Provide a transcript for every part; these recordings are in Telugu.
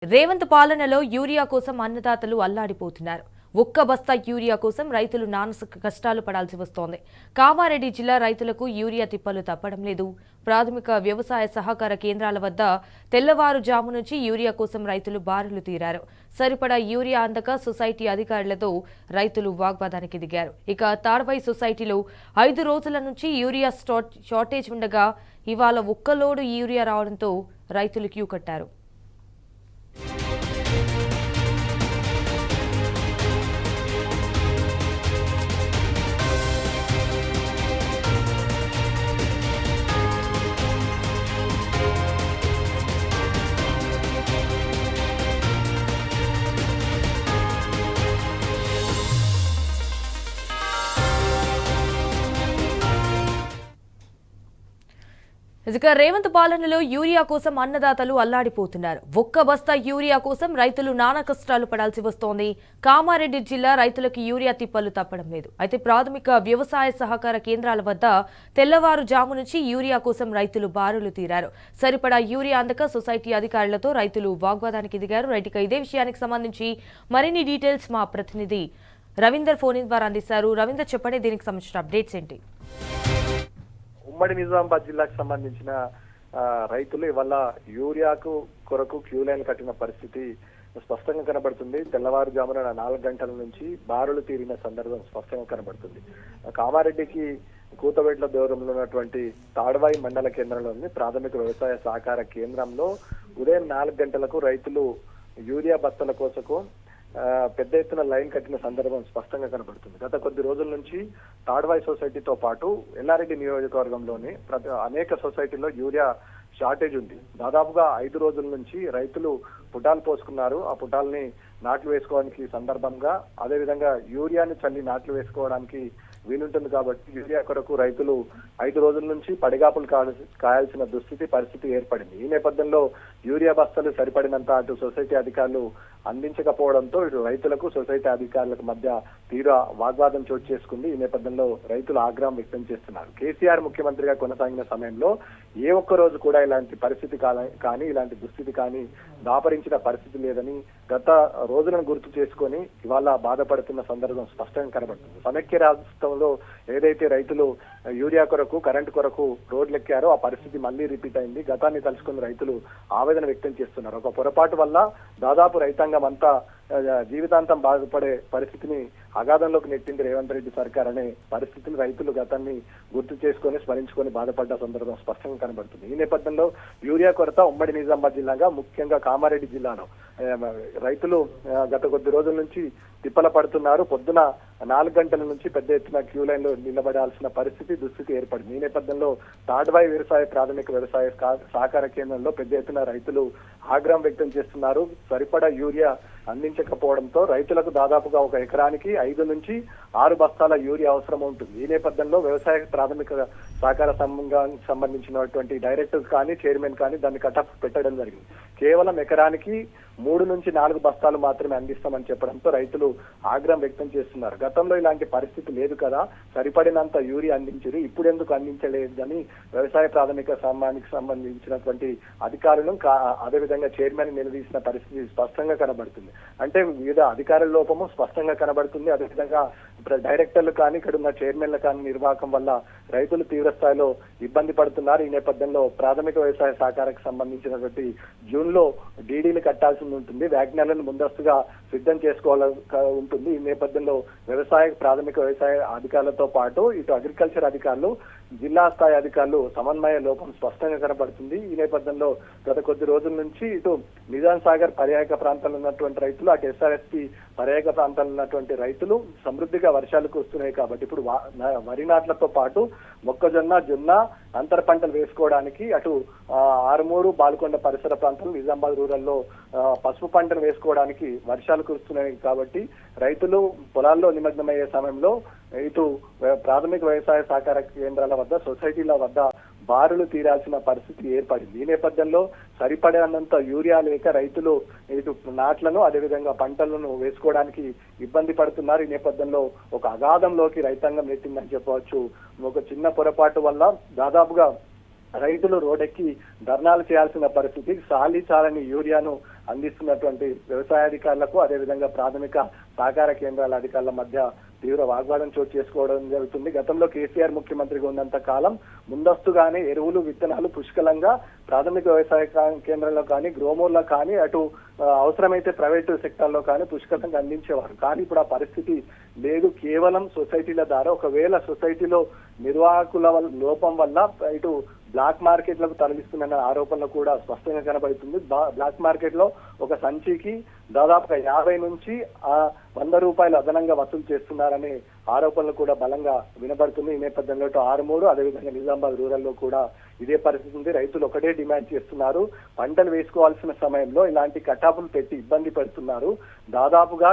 రేవంత్ పాలనలో యూరియా కోసం అన్నదాతలు అల్లాడిపోతున్నారు. ఒక్క బస్తా యూరియా కోసం రైతులు నానసక కష్టాలు పడాల్సి వస్తోంది. కామారెడ్డి జిల్లా రైతులకు యూరియా తిప్పలు తప్పడం లేదు. ప్రాథమిక వ్యవసాయ సహకార కేంద్రాల వద్ద తెల్లవారుజాము నుంచి యూరియా కోసం రైతులు బారులు తీరారు. సరిపడా యూరియా అందక సొసైటీ అధికారులతో రైతులు వాగ్వాదానికి దిగారు. ఇక తాడ్వై సొసైటీలో 5 రోజుల నుంచి యూరియా షార్టేజ్ ఉండగా ఇవాళ ఒక్క లోడు యూరియా రావడంతో రైతులు క్యూ కట్టారు. ఇక రేవంత్ పాలనలో యూరియా కోసం అన్నదాతలు అల్లాడిపోతున్నారు. ఒక్క బస్తా యూరియా కోసం రైతులు నానా కష్టాలు పడాల్సి వస్తోంది. కామారెడ్డి జిల్లా రైతులకు యూరియా తిప్పలు తప్పడం లేదు. అయితే ప్రాథమిక వ్యవసాయ సహకార కేంద్రాల వద్ద తెల్లవారుజాము నుంచి యూరియా కోసం రైతులు బారులు తీరారు. సరిపడా యూరియా అందక సొసైటీ అధికారులతో రైతులు వాగ్వాదానికి దిగారు. రైతుక ఇదే విషయానికి సంబంధించి మరిన్ని డీటెయిల్స్ మా ప్రతినిధి రవీందర్ ఫోన్ ద్వారా అందిస్తారు. రవీందర్, చెప్పండి, దీనికి సంబంధించిన అప్డేట్స్ ఏంటి? ఉమ్మడి నిజామాబాద్ జిల్లాకు సంబంధించిన రైతులు ఇవాళ యూరియాకు కొరకు క్యూ లైన్ కట్టిన పరిస్థితి స్పష్టంగా కనబడుతుంది. తెల్లవారుజామున 4 గంటల నుంచి బారులు తీరిన సందర్భం స్పష్టంగా కనబడుతుంది. కామారెడ్డికి కూతవేట్ల దూరంలో ఉన్నటువంటి తాడ్వాయి మండల కేంద్రంలోని ప్రాథమిక వ్యవసాయ సహకార కేంద్రంలో ఉదయం 4 గంటలకు రైతులు యూరియా బస్తాల కోసకు పెద్ద ఎత్తున లైన్ కట్టిన సందర్భం స్పష్టంగా కనబడుతుంది. గత కొద్ది రోజుల నుంచి తాడ్వాయి సొసైటీతో పాటు ఎల్లారెడ్డి నియోజకవర్గంలోని అనేక సొసైటీల్లో యూరియా షార్టేజ్ ఉంది. దాదాపుగా 5 రోజుల నుంచి రైతులు పుటాలు పోసుకున్నారు. ఆ పుటాలని నాట్లు వేసుకోవడానికి సందర్భంగా అదేవిధంగా యూరియాని చల్లి నాట్లు వేసుకోవడానికి వీలుంటుంది కాబట్టి యూరియా కొరకు రైతులు 5 రోజుల నుంచి పడిగాపులు కాయాల్సిన పరిస్థితి ఏర్పడింది. ఈ నేపథ్యంలో యూరియా బస్తాలు సరిపడినంత అటు సొసైటీ అధికారులు అందించకపోవడంతో ఇటు రైతులకు సొసైటీ అధికారులకు మధ్య తీవ్ర వాగ్వాదం చోటు చేసుకుంది. ఈ నేపథ్యంలో రైతులు ఆగ్రహం వ్యక్తం చేస్తున్నారు. కేసీఆర్ ముఖ్యమంత్రిగా కొనసాగిన సమయంలో ఏ ఒక్క రోజు కూడా ఇలాంటి పరిస్థితి కానీ ఇలాంటి దుస్థితి కానీ దాపరించిన పరిస్థితి లేదని గత రోజులను గుర్తు చేసుకొని ఇవాళ బాధపడుతున్న సందర్భం స్పష్టంగా కనబడుతుంది. సమైక్య రాష్ట్రంలో ఏదైతే రైతులు యూరియా కొరకు కరెంటు కొరకు రోడ్లెక్కారో ఆ పరిస్థితి మళ్లీ రిపీట్ అయింది. గతాన్ని తలుచుకుని రైతులు ఆవేదన వ్యక్తం చేస్తున్నారు. ఒక పొరపాటు వల్ల దాదాపు రైతాంగం అంతా జీవితాంతం బాధపడే పరిస్థితిని అగాధంలోకి నెట్టింది రేవంత్ రెడ్డి సర్కార్ అనే పరిస్థితిని రైతులు గతాన్ని గుర్తు చేసుకొని స్మరించుకొని బాధపడ్డ సందర్భం స్పష్టంగా కనబడుతుంది. ఈ నేపథ్యంలో యూరియా కొరత ఉమ్మడి నిజామాబాద్ జిల్లాగా ముఖ్యంగా కామారెడ్డి జిల్లాలో రైతులు గత కొద్ది రోజుల నుంచి తిప్పల పడుతున్నారు. పొద్దున 4 గంటల నుంచి పెద్ద ఎత్తున క్యూ లైన్ లో నిలబడాల్సిన దుస్థితి ఏర్పడింది. ఈ నేపథ్యంలో తాడ్వాయి ప్రాథమిక వ్యవసాయ సహకార కేంద్రంలో పెద్ద ఎత్తున రైతులు ఆగ్రహం వ్యక్తం చేస్తున్నారు. సరిపడా యూరియా అందించకపోవడంతో రైతులకు దాదాపుగా ఒక ఎకరానికి 5 నుంచి 6 బస్తాల యూరియా అవసరం ఉంటుంది. ఈ నేపథ్యంలో వ్యవసాయ ప్రాథమిక సహకార సంఘానికి సంబంధించినటువంటి డైరెక్టర్స్ కానీ చైర్మన్ కానీ దాన్ని కటఫ్ పెట్టడం జరిగింది. కేవలం ఎకరానికి 3 నుంచి 4 బస్తాలు మాత్రమే అందిస్తామని చెప్పడంతో రైతులు ఆగ్రహం వ్యక్తం చేస్తున్నారు. గతంలో ఇలాంటి పరిస్థితి లేదు కదా, సరిపడినంత యూరియా అందించారు, ఇప్పుడు ఎందుకు అందించలేదని వ్యవసాయ ప్రాథమిక సంఘానికి సంబంధించినటువంటి అధికారులను అదేవిధంగా చైర్మన్ నిలదీసిన పరిస్థితి స్పష్టంగా కనబడుతుంది. అంటే వివిధ అధికారుల లోపము స్పష్టంగా కనబడుతుంది. అదేవిధంగా డైరెక్టర్లు కానీ ఇక్కడ ఉన్న చైర్మన్ల కానీ నిర్వాహకం వల్ల రైతులు తీవ్ర స్థాయిలో ఇబ్బంది పడుతున్నారు. ఈ నేపథ్యంలో ప్రాథమిక వ్యవసాయ సహకారానికి సంబంధించినటువంటి జూన్ లో డీడీలు కట్టాల్సి ఉంటుంది. వ్యాజ్ఞాలను ముందస్తుగా సిద్ధం చేసుకోవాల ఉంటుంది. ఈ నేపథ్యంలో ప్రాథమిక వ్యవసాయ అధికారులతో పాటు ఇటు అగ్రికల్చర్ అధికారులు జిల్లా స్థాయి అధికారులు సమన్వయ లోపం స్పష్టంగా కనబడుతుంది. ఈ నేపథ్యంలో గత కొద్ది రోజుల నుంచి ఇటు నిజాం సాగర్ పర్యాటక ప్రాంతాల్లో ఉన్నటువంటి రైతులు అటు ఎస్ఆర్ఎస్పి పర్యాటక ప్రాంతాల్లో ఉన్నటువంటి రైతులు సమృద్ధిగా వర్షాలు కురుస్తున్నాయి కాబట్టి ఇప్పుడు వరి నాట్లతో పాటు మొక్కజొన్న జొన్న అంతర పంటలు వేసుకోవడానికి అటు ఆరుమూరు బాల్కొండ పరిసర ప్రాంతాలు నిజామాబాద్ రూరల్లో పసుపు పంటను వేసుకోవడానికి వర్షాలు కురుస్తున్నాయి కాబట్టి రైతులు పొలాల్లో నిమగ్నమయ్యే సమయంలో ఇటు ప్రాథమిక వ్యవసాయ సహకార కేంద్రాల వద్ద సొసైటీల వద్ద బారులు తీరాల్సిన పరిస్థితి ఏర్పడింది. ఈ నేపథ్యంలో సరిపడినంత యూరియా లేక రైతులు ఇటు నాట్లను అదేవిధంగా పంటలను వేసుకోవడానికి ఇబ్బంది పడుతున్నారు. ఈ నేపథ్యంలో ఒక అగాధంలోకి రైతాంగం నెట్టిందని చెప్పవచ్చు. ఒక చిన్న పొరపాటు వల్ల దాదాపుగా రైతులు రోడ్డెక్కి ధర్నాలు చేయాల్సిన పరిస్థితి, చాలని యూరియాను అందిస్తున్నటువంటి వ్యవసాయ అధికారులకు అదేవిధంగా ప్రాథమిక సహకార కేంద్రాల అధికారుల మధ్య తీవ్ర వాగ్వాదం చోటు చేసుకోవడం జరుగుతుంది. గతంలో కేసీఆర్ ముఖ్యమంత్రిగా ఉన్నంత కాలం ముందస్తుగానే ఎరువులు విత్తనాలు పుష్కలంగా ప్రాథమిక వ్యవసాయ కేంద్రంలో కానీ గ్రోమోల్లో కానీ అటు అవసరమైతే ప్రైవేటు సెక్టార్లో కానీ పుష్కలంగా అందించేవారు. కానీ ఇప్పుడు ఆ పరిస్థితి లేదు. కేవలం సొసైటీల ద్వారా ఒకవేళ సొసైటీలో నిర్వాహకుల లోపం వల్ల ఇటు బ్లాక్ మార్కెట్లకు తరలిస్తున్న ఆరోపణలు కూడా స్పష్టంగా కనబడుతుంది. బ్లాక్ మార్కెట్ లో ఒక సంచికి దాదాపుగా 50 నుంచి 100 రూపాయలు అదనంగా వసూలు చేస్తున్నారనే ఆరోపణలు కూడా బలంగా వినబడుతుంది. ఈ నేపథ్యంలో ఆరుమూరు అదేవిధంగా నిజామాబాద్ రూరల్లో కూడా ఇదే పరిస్థితి ఉంది. రైతులు ఒకటే డిమాండ్ చేస్తున్నారు. పంటలు వేసుకోవాల్సిన సమయంలో ఇలాంటి కటాపులు పెట్టి ఇబ్బంది పెడుతున్నారు. దాదాపుగా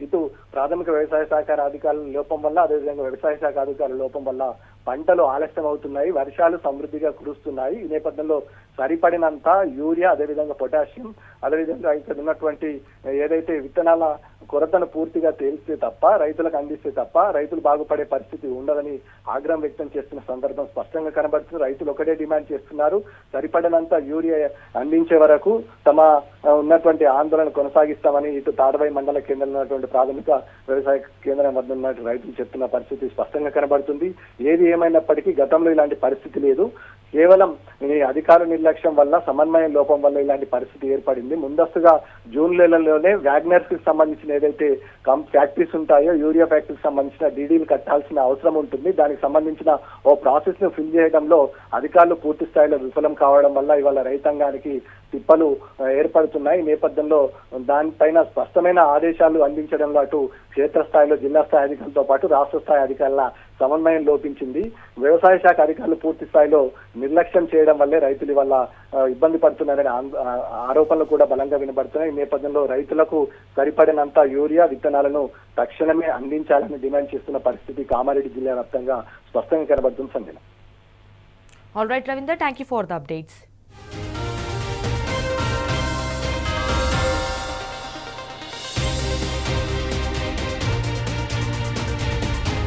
ఇటు ప్రాథమిక వ్యవసాయ సహకార అధికారుల లోపం వల్ల అదేవిధంగా వ్యవసాయ శాఖ అధికారుల లోపం వల్ల పంటలు ఆలస్యం అవుతున్నాయి, వర్షాలు సమృద్ధిగా కురుస్తున్నాయి. ఈ నేపథ్యంలో సరిపడినంత యూరియా అదేవిధంగా పొటాషియం అదేవిధంగా ఇక్కడ ఉన్నటువంటి ఏదైతే విత్తనాల కొరతను పూర్తిగా తేలిస్తే తప్ప రైతులకు అందిస్తే తప్ప రైతులు బాగుపడే పరిస్థితి ఉండదని ఆగ్రహం వ్యక్తం చేస్తున్న సందర్భం స్పష్టంగా కనబడుతుంది. రైతులు ఒకటే డిమాండ్ చేస్తున్నారు, సరిపడినంత యూరియా అందించే వరకు తమ ఉన్నటువంటి ఆందోళన కొనసాగిస్తామని ఇటు తాడవాయి మండల కేంద్రంలో ఉన్నటువంటి ప్రాథమిక వ్యవసాయ కేంద్రం వద్ద ఉన్న రైతులు చెప్తున్న పరిస్థితి స్పష్టంగా కనబడుతుంది. ఏది ఏమైనప్పటికీ గతంలో ఇలాంటి పరిస్థితి లేదు. కేవలం ఈ అధికారుల నిర్లక్ష్యం వల్ల సమన్వయం లోపం వల్ల ఇలాంటి పరిస్థితి ఏర్పడింది. ముందస్తుగా జూన్ నెలలోనే వ్యాగ్నర్స్ కి సంబంధించిన ఏదైతే ఫ్యాక్టరీస్ ఉంటాయో యూరియా ఫ్యాక్టరీకి సంబంధించిన డీడీలు కట్టాల్సిన అవసరం ఉంటుంది. దానికి సంబంధించిన ఓ ప్రాసెస్ ను ఫిల్ చేయడంలో అధికారులు పూర్తి స్థాయిలో విఫలం కావడం వల్ల ఇవాళ రైతాంగానికి తిప్పలు ఏర్పడుతున్నాయి. ఈ నేపథ్యంలో దానిపైన స్పష్టమైన ఆదేశాలు అందించడంలో అటు క్షేత్రస్థాయిలో జిల్లా స్థాయి అధికారులతో పాటు రాష్ట్ర స్థాయి అధికారుల సమన్వయం లోపించింది. వ్యవసాయ శాఖ అధికారులు పూర్తి స్థాయిలో నిర్లక్ష్యం చేయడం వల్లే రైతులు వల్ల ఇబ్బంది పడుతున్నారనే ఆరోపణలు కూడా బలంగా వినబడుతున్నాయి. ఈ నేపథ్యంలో రైతులకు సరిపడినంత యూరియా విత్తనాలను తక్షణమే అందించాలని డిమాండ్ చేస్తున్న పరిస్థితి కామారెడ్డి జిల్లా వ్యాప్తంగా స్పష్టంగా కనబడుతుంది. Sanjana. All right, Ravinder, thank you for the updates.